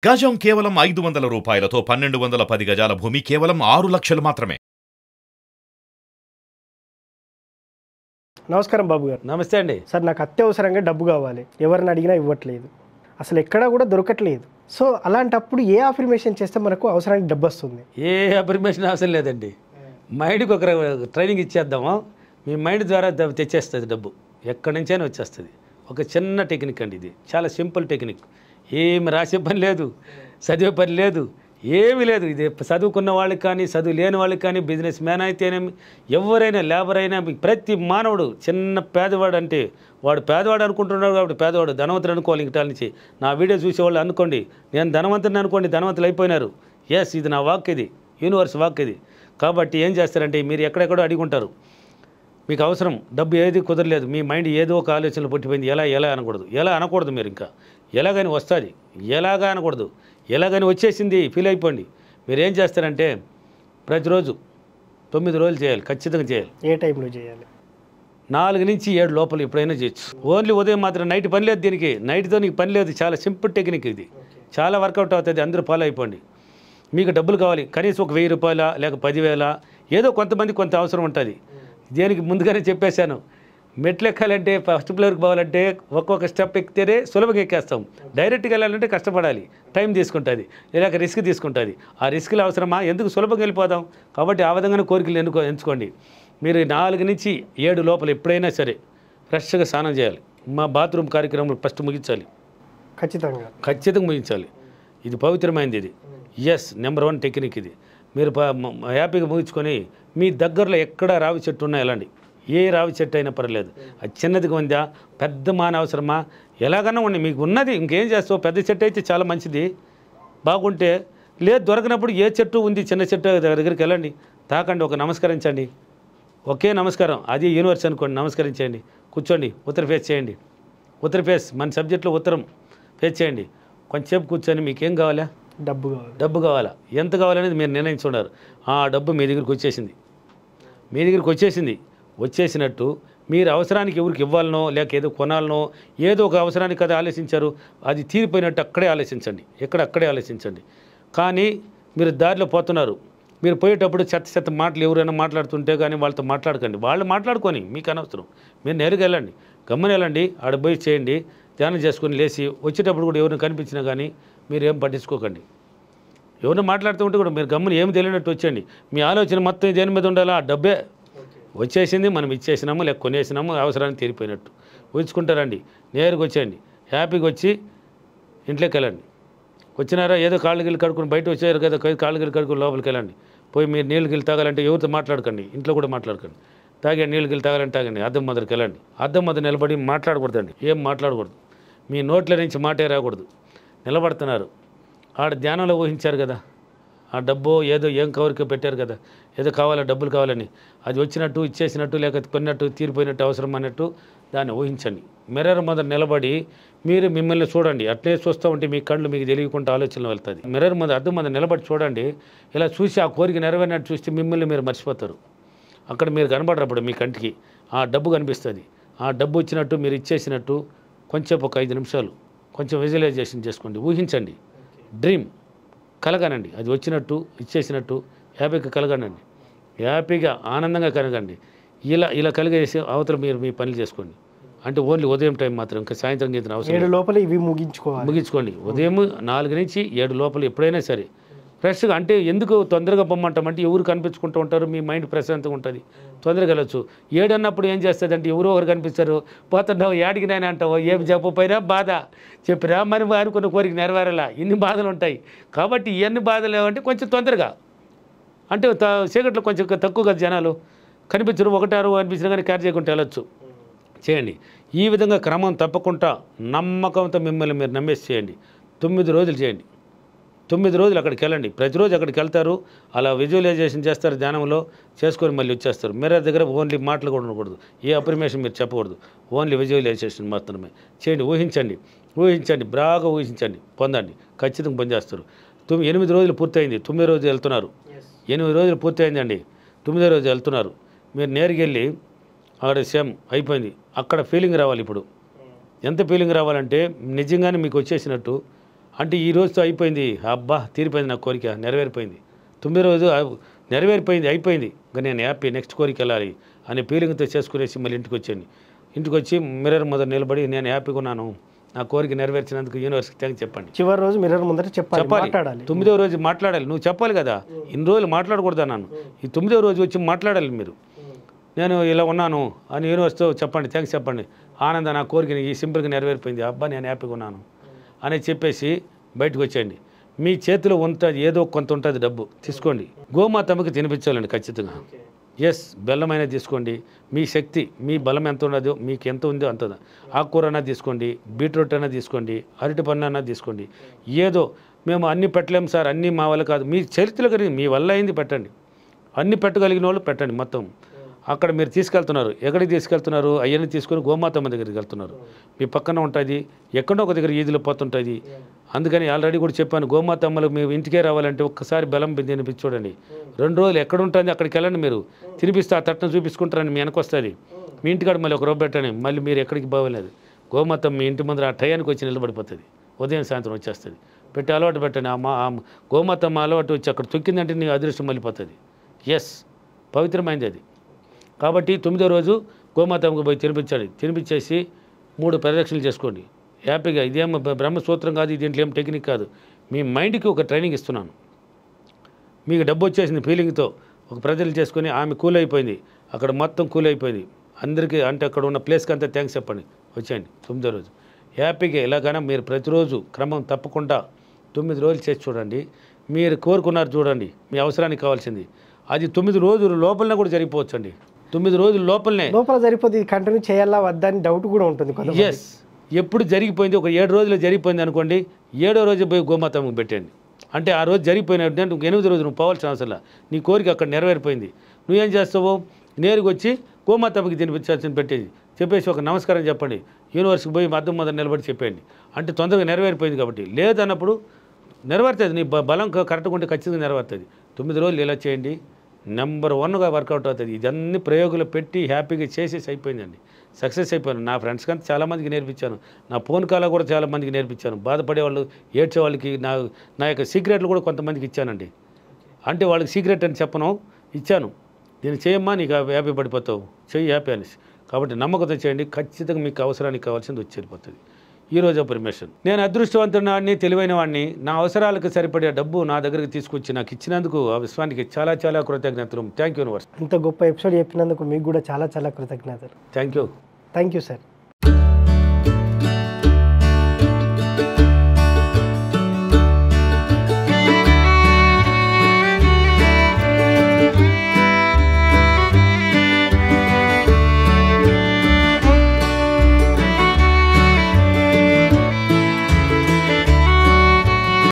గజం కేవలం 500 రూపాయలతో 1210 గజాల భూమి కేవలం 6 లక్షలు మాత్రమే. నమస్కారం బాబు గారు. నమస్తే అండి. సార్, నాకు అత్యవసరంగా డబ్బు కావాలి, ఎవరిని అడిగినా ఇవ్వట్లేదు, అసలు ఎక్కడా కూడా దొరకట్లేదు. సో అలాంటప్పుడు ఏ అఫర్మేషన్ చేస్తే మనకు అవసరానికి డబ్బు వస్తుంది? ఏ అఫర్మేషన్ అవసరం లేదండి. మైండ్కి ఒక ట్రైనింగ్ ఇచ్చేద్దాము, మీ మైండ్ ద్వారా తెచ్చేస్తుంది డబ్బు, ఎక్కడి నుంచైనా వచ్చేస్తుంది. ఒక చిన్న టెక్నిక్ అండి, ఇది చాలా సింపుల్ టెక్నిక్. ఏమి రాసే పని లేదు, చదివే పని లేదు, ఏమీ లేదు. ఇది చదువుకున్న వాళ్ళకి కానీ చదువు లేని వాళ్ళకి కానీ, బిజినెస్ మ్యాన్ అయితేనేమి, ఎవరైనా లేబర్ అయినా, ప్రతి మానవుడు చిన్న పేదవాడు అంటే వాడు పేదవాడు అనుకుంటున్నాడు కాబట్టి పేదవాడు, ధనవంతుడు అనుకోవాలి. ఇంకటాల నుంచి నా వీడియో చూసేవాళ్ళు అనుకోండి, నేను ధనవంతుని అనుకోండి, ధనవంతులు అయిపోయినారు. ఎస్, ఇది నా వాక్, ఇది యూనివర్స్ వాక్ ఇది. కాబట్టి ఏం చేస్తారంటే, మీరు ఎక్కడెక్కడో అడిగుంటారు, మీకు అవసరం డబ్బు, ఏది కుదరలేదు, మీ మైండ్ ఏదో ఒక ఆలోచనలు పుట్టిపోయింది. ఎలా అనకూడదు, ఎలా అనకూడదు. మీరు ఇంకా ఎలాగని వస్తుంది, ఎలాగా అనకూడదు, ఎలాగని వచ్చేసింది ఫీల్ అయిపోండి. మీరు ఏం చేస్తారంటే, ప్రతిరోజు 9 రోజులు చేయాలి, ఖచ్చితంగా చేయాలి. ఏ టైంలో చేయాలి? 4 నుంచి 7 లోపల ఎప్పుడైనా చేయొచ్చు. ఓన్లీ ఉదయం మాత్రం, నైట్ పని లేదు దీనికి, నైట్తో నీకు పని లేదు. చాలా సింపుల్ టెక్నిక్ ఇది, చాలా వర్కౌట్ అవుతుంది. అందరూ ఫాలో అయిపోండి. మీకు డబ్బులు కావాలి, కనీసం ఒక 1000 రూపాయల లేక 10,000, ఏదో కొంతమంది కొంత అవసరం ఉంటుంది. దేనికి ముందుగానే చెప్పేశాను, మెట్లు ఎక్కాలంటే, ఫస్ట్ ఫ్లోర్కి పోవాలంటే ఒక్కొక్క స్టెప్ ఎక్కితేనే సులభంగా ఎక్కేస్తాం. డైరెక్ట్గా వెళ్ళాలంటే కష్టపడాలి, టైం తీసుకుంటుంది, లేక రిస్క్ తీసుకుంటుంది. ఆ రిస్క్లు అవసరమా? ఎందుకు సులభంగా వెళ్ళిపోదాం? కాబట్టి ఆ విధంగానే కోరికలు ఎంచుకోండి. మీరు 4 నుంచి 7 లోపల ఎప్పుడైనా సరే ఫ్రెష్గా స్నానం చేయాలి. మా బాత్రూమ్ కార్యక్రమం ఫస్ట్ ముగించాలి, ఖచ్చితంగా ముగించాలి. ఇది పవిత్రమైనది, ఇది ఎస్ నెంబర్ 1 టెక్నిక్ ఇది. మీరు హ్యాపీగా ముగించుకొని, మీ దగ్గరలో ఎక్కడ రావి చెట్టు ఉన్నా వెళ్ళండి. ఏ రావి చెట్టు అయినా పర్లేదు, అది చిన్నదిగా ఉందా, పెద్ద మాన అవసరమా, ఎలాగన్నా ఉండి మీకు ఉన్నది. ఇంకేం చేస్తావు, పెద్ద చెట్టు అయితే చాలా మంచిది, బాగుంటే. లేదు దొరకనప్పుడు ఏ చెట్టు ఉంది, చిన్న చెట్టు దగ్గరికి వెళ్ళండి, తాకండి, ఒక నమస్కరించండి, ఒకే నమస్కారం, అది యూనివర్స్ అనుకోండి. నమస్కరించండి, కూర్చోండి, ఉత్తర ఫేస్ చేయండి. ఉత్తర ఫేస్ మన సబ్జెక్ట్లో ఉత్తరం ఫేస్ చేయండి. కొంచెంసేపు కూర్చొని, మీకేం కావాలా? డబ్బు కావాలా? ఎంత కావాలనేది మీరు నిర్ణయించుకున్నారు. ఆ డబ్బు మీ దగ్గరికి వచ్చేసింది. వచ్చేసినట్టు మీరు అవసరానికి ఎవరికి ఇవ్వాలనో, లేక ఏదో కొనాలనో, ఏదో ఒక అవసరానికి కదా ఆలోచించారు, అది తీరిపోయినట్టు అక్కడే ఆలోచించండి, అక్కడే ఆలోచించండి. కానీ మీరు దారిలో పోతున్నారు, మీరు పోయేటప్పుడు చెత్త మాటలు ఎవరైనా మాట్లాడుతుంటే కానీ వాళ్ళతో మాట్లాడకండి. వాళ్ళు మాట్లాడుకొని మీకు అనవసరం. మీరు నేరుగా వెళ్ళండి, గమ్మని వెళ్ళండి, ఆడ పోయి చేయండి, ధ్యానం చేసుకొని లేచి వచ్చేటప్పుడు కూడా ఎవరిని కనిపించినా కానీ మీరు ఏం పట్టించుకోకండి. ఎవరిని మాట్లాడుతూ ఉంటే కూడా మీరు గమ్మని ఏమి తెలియనట్టు వచ్చేయండి. మీ ఆలోచన మొత్తం దేని మీద ఉండాలా? ఆ డబ్బే వచ్చేసింది, మనం ఇచ్చేసినాము, లేక కొనేసినాము, అవసరానికి తీరిపోయినట్టు ఊహించుకుంటారండి. నేరుగా వచ్చేయండి, హ్యాపీగా వచ్చి ఇంట్లోకి వెళ్ళండి. వచ్చినారా, ఏదో కాళ్ళు గిల్లు కడుక్కుని బయట వచ్చారు కదా, కాళ్ళు గిల్లు కడుక్కుని లోపలికి వెళ్ళండి. పోయి మీరు నీళ్ళు గిల్లు తాగాలంటే ఎవరితో మాట్లాడకండి, ఇంట్లో కూడా మాట్లాడకండి. నీళ్ళు గిల్లు తాగాలంటే తాగండి. అద్దం మొదటికి వెళ్ళండి, అద్దం మొదటి నిలబడి మాట్లాడకూడదండి, ఏం మాట్లాడకూడదు. మీ నోట్ల నుంచి మాటే రాకూడదు. నిలబడుతున్నారు, ఆడ ధ్యానంలో ఊహించారు కదా, ఆ డబ్బు ఏదో ఏం కవరికి పెట్టారు కదా, ఏదో కావాలా, డబ్బులు కావాలని, అది వచ్చినట్టు, ఇచ్చేసినట్టు, లేక కొన్నట్టు, తీరిపోయినట్టు, అవసరం అన్నట్టు దాన్ని ఊహించండి. మిర్రర్ మొదట నిలబడి మీరు మిమ్మల్ని చూడండి. అట్లే చూస్తూ ఉంటే మీ కళ్ళు మీకు తెలియకుండా ఆలోచనలు వెళ్తుంది. మిర్రర్ మొదట, అద్దం మొదట నిలబడి చూడండి. ఇలా చూసి ఆ కోరిక నెరవేరినట్టు చూస్తే మిమ్మల్ని మీరు మర్చిపోతారు. అక్కడ మీరు కనబడరప్పుడు మీ కంటికి ఆ డబ్బు కనిపిస్తుంది. ఆ డబ్బు వచ్చినట్టు, మీరు ఇచ్చేసినట్టు కొంచెం ఒక 5 నిమిషాలు కొంచెం విజువలైజేషన్ చేసుకోండి, ఊహించండి, డ్రీమ్ కలగనండి. అది వచ్చినట్టు, ఇచ్చేసినట్టు హ్యాపీగా కలగనండి, హ్యాపీగా ఆనందంగా కలగండి. ఇలా కలిగేసి అవతల మీరు మీ పనులు చేసుకోండి. అంటే ఓన్లీ ఉదయం టైం మాత్రం, ఇంకా సాయంత్రం గీతన అవసరం 7 లోపల ఇవి ముగించుకోండి. ఉదయం 4 నుంచి 7 లోపల ఎప్పుడైనా సరే ఫ్రెష్గా. అంటే ఎందుకు తొందరగా పొమ్మంటామంటే, ఎవరు కనిపించుకుంటూ ఉంటారు, మీ మైండ్ ప్రశాంతంగా ఉంటుంది, తొందరగా వెళ్ళొచ్చు. 7 అన్నప్పుడు ఏం చేస్తుంది అంటే, ఎవరో ఒకరు కనిపిస్తారు, పోతున్నావు ఏడికి నేను అంటావు, ఏమి చెప్పపోయినా బాధ, చెప్పిరా మరి అనుకున్న కోరిక నెరవేరాల, ఇన్ని బాధలు ఉంటాయి. కాబట్టి ఇవన్నీ బాధలు ఏమంటే కొంచెం తొందరగా, అంటే చీకట్లో కొంచెం తక్కువగా జనాలు కనిపించరు, 1-6 అనిపించినా కానీ క్యారీ చేయకుండా వెళ్ళొచ్చు. చేయండి ఈ విధంగా క్రమం తప్పకుండా, నమ్మకంతో మిమ్మల్ని మీరు నమ్మేసి చేయండి. 9 రోజులు చేయండి. 9 రోజులు అక్కడికి వెళ్ళండి. ప్రతిరోజు అక్కడికి వెళ్తారు, అలా విజువలైజేషన్ చేస్తారు, ధ్యానంలో చేసుకొని మళ్ళీ వచ్చేస్తారు. మిర్రర్ దగ్గర ఓన్లీ మాటలు కూడా ఉండకూడదు, ఏ అఫర్మేషన్ మీరు చెప్పకూడదు, ఓన్లీ విజువలైజేషన్ మాత్రమే చేయండి. ఊహించండి, బాగా ఊహించండి, పొందండి, ఖచ్చితంగా పనిచేస్తారు. 8 రోజులు పూర్తయింది, 9 రోజు వెళ్తున్నారు. 8 రోజులు పూర్తయిందండి, 9 రోజు వెళ్తున్నారు. మీరు నేరుగా వెళ్ళి అక్కడ సేమ్ అయిపోయింది, అక్కడ ఫీలింగ్ రావాలి. ఇప్పుడు ఎంత ఫీలింగ్ రావాలంటే, నిజంగానే మీకు వచ్చేసినట్టు, అంటే ఈ రోజుతో అయిపోయింది, అబ్బా తీరిపోయింది నా కోరిక, నెరవేరిపోయింది. 9వ రోజు నెరవేరిపోయింది, అయిపోయింది, ఇంకా నేను హ్యాపీ, నెక్స్ట్ కోరిక వెళ్ళాలి అనే ఫీలింగ్తో చేసుకునేసి మళ్ళీ ఇంటికి వచ్చాను. ఇంటికి వచ్చి మిర్రర్ ముందర నిలబడి నేను హ్యాపీగా ఉన్నాను, నా కోరిక నెరవేర్చినందుకు యూనివర్స్కి థ్యాంక్స్ చెప్పండి. చివరి రోజు మిర్రర్ ముందర చెప్పాలి. 9వ రోజు మాట్లాడాలి, నువ్వు చెప్పాలి కదా, ఇన్ని రోజులు మాట్లాడకూడదా నన్ను, ఈ 9వ రోజు వచ్చి మాట్లాడాలి మీరు, నేను ఇలా ఉన్నాను అని యూనివర్స్తో చెప్పండి, థ్యాంక్స్ చెప్పండి. ఆనంద నా కోరిక ఈ సింపుల్గా నెరవేరిపోయింది, అబ్బా నేను హ్యాపీగా ఉన్నాను అని చెప్పేసి బయటకు వచ్చేయండి. మీ చేతిలో ఉంటుంది, ఏదో కొంత ఉంటుంది డబ్బు తీసుకోండి, గోమాతమ్మకి తినిపించాలండి ఖచ్చితంగా. ఎస్, బెల్లమైనా తీసుకోండి, మీ శక్తి మీ బలం ఎంత ఉన్నదో మీకు ఎంత ఉందో అంత, ఆకుకూర అయినా తీసుకోండి, బీట్రూట్ అయినా తీసుకోండి, అరటి పన్ను అయినా తీసుకోండి. ఏదో మేము అన్నీ పెట్టలేము సార్, అన్నీ మా వల్ల కాదు, మీ చరిత్రలో కలిగి మీ వల్ల అయింది పెట్టండి, అన్నీ పెట్టగలిగిన వాళ్ళు పెట్టండి. మొత్తం అక్కడ మీరు తీసుకెళ్తున్నారు, ఎక్కడికి తీసుకెళ్తున్నారు, అవన్నీ తీసుకొని గోమాతమ్మ దగ్గరికి వెళ్తున్నారు, మీ పక్కన ఉంటుంది, ఎక్కడో ఒక దగ్గర ఈదులు పోతుంటుంది. అందుకని ఆల్రెడీ కూడా చెప్పాను, గోమాతమ్మలు మీ ఇంటికే రావాలంటే ఒక్కసారి బెల్లం తినిపించి చూడండి, 2 రోజులు ఎక్కడ ఉంటుంది అక్కడికి వెళ్ళండి, మీరు తినిపిస్తే ఆ తట్టను చూపించుకుంటారని మీ వెనక వస్తుంది, మీ ఇంటికాడ మళ్ళీ ఒక రోజు పెట్టండి, మళ్ళీ మీరు ఎక్కడికి బాగోలేదు, గోమాతమ్మ మీ ఇంటి ముందర ఆ టయానికి వచ్చి నిలబడిపోతుంది, ఉదయం సాయంత్రం వచ్చేస్తుంది. పెట్టి అలవాటు పెట్టండి, గోమాతమ్మ అలవాటు వచ్చి అక్కడ తొక్కిందంటే నీ అదృష్టం మళ్ళీపోతుంది. ఎస్, పవిత్రమైంది అది. కాబట్టి 9వ రోజు గోమాతమ్మకు పోయి తినిపించేసి 3 పరిరక్షణలు చేసుకోండి హ్యాపీగా. ఇదేం బ్రహ్మసూత్రం కాదు, దీంట్లో ఏం టెక్నిక్ కాదు, మీ మైండ్కి ఒక ట్రైనింగ్ ఇస్తున్నాను. మీకు డబ్బు వచ్చేసింది ఫీలింగ్తో ఒక ప్రజలు చేసుకొని ఆమె కూల్ అయిపోయింది, అక్కడ మొత్తం కూల్ అయిపోయింది, అందరికీ అంటే అక్కడ ఉన్న ప్లేస్కి అంతా థ్యాంక్స్ చెప్పండి, వచ్చేయండి 9వ రోజు హ్యాపీగా. ఇలాగైనా మీరు ప్రతిరోజు క్రమం తప్పకుండా 9 రోజులు చేసి చూడండి, మీరు కోరుకున్నారు చూడండి, మీ అవసరానికి కావాల్సింది అది 9 రోజుల లోపలనే కూడా జరిగిపోవచ్చు అండి. 9 రోజుల లోపలనే సరిపోతుంది, కంటిన్యూ చేయాలా వద్దా అని డౌట్ కూడా ఉంటుంది. ఎస్, ఎప్పుడు జరిగిపోయింది, ఒక 7 రోజులు జరిగిపోయింది అనుకోండి, 7వ రోజు పోయి గోమాతమ్మకు పెట్టండి, అంటే ఆ రోజు జరిగిపోయినట్టు 8వ రోజు నువ్వు పోవాల్సిన అవసరం, నీ కోరిక అక్కడ నెరవేరిపోయింది. నువ్వేం చేస్తావు, నేరుగా వచ్చి గోమాతమ్మకి తినిపించాల్సిన పెట్టేది చెప్పేసి ఒక నమస్కారం చెప్పండి, యూనివర్స్కి పోయి అద్దం మొదలు నిలబడి చెప్పండి, అంటే తొందరగా నెరవేరిపోయింది. కాబట్టి లేదన్నప్పుడు నెరవేరుతుంది, నీ బలం కరెక్ట్గా ఉంటే ఖచ్చితంగా నెరవేరుతుంది. 9 రోజులు ఇలా చేయండి, నెంబర్ 1గా వర్కౌట్ అవుతుంది. ఇదన్నీ ప్రయోగాలు పెట్టి హ్యాపీగా చేసేసి అయిపోయిందండి, సక్సెస్ అయిపోయాను. నా ఫ్రెండ్స్ కంటే చాలామందికి నేర్పించాను, నా ఫోన్ కాల్ కూడా చాలామందికి నేర్పించాను, బాధపడేవాళ్ళు ఏడ్చే వాళ్ళకి నా యొక్క సీక్రెట్లు కూడా కొంతమందికి ఇచ్చానండి. అంటే వాళ్ళకి సీక్రెట్ అని చెప్పను, ఇచ్చాను, దీన్ని చేయమ్మా నీకు హ్యాపీ పడిపోతావు, చెయ్యి హ్యాపీ అనేసి. కాబట్టి నమ్మకంతో చేయండి, ఖచ్చితంగా మీకు అవసరానికి కావాల్సింది వచ్చి వెళ్ళిపోతుంది. ఈరోజు పర్మిషన్, నేను అదృష్టవంతుడిని, తెలివైన వాడిని, నా అవసరాలకు సరిపడే డబ్బు నా దగ్గరికి తీసుకొచ్చి నాకు ఇచ్చినందుకు ఆ విశ్వానికి చాలా చాలా కృతజ్ఞతలు. Thank you universe. ఇంత గొప్ప ఎపిసోడ్ చెప్పినందుకు మీకు కూడా చాలా చాలా కృతజ్ఞతలు. Thank you sir.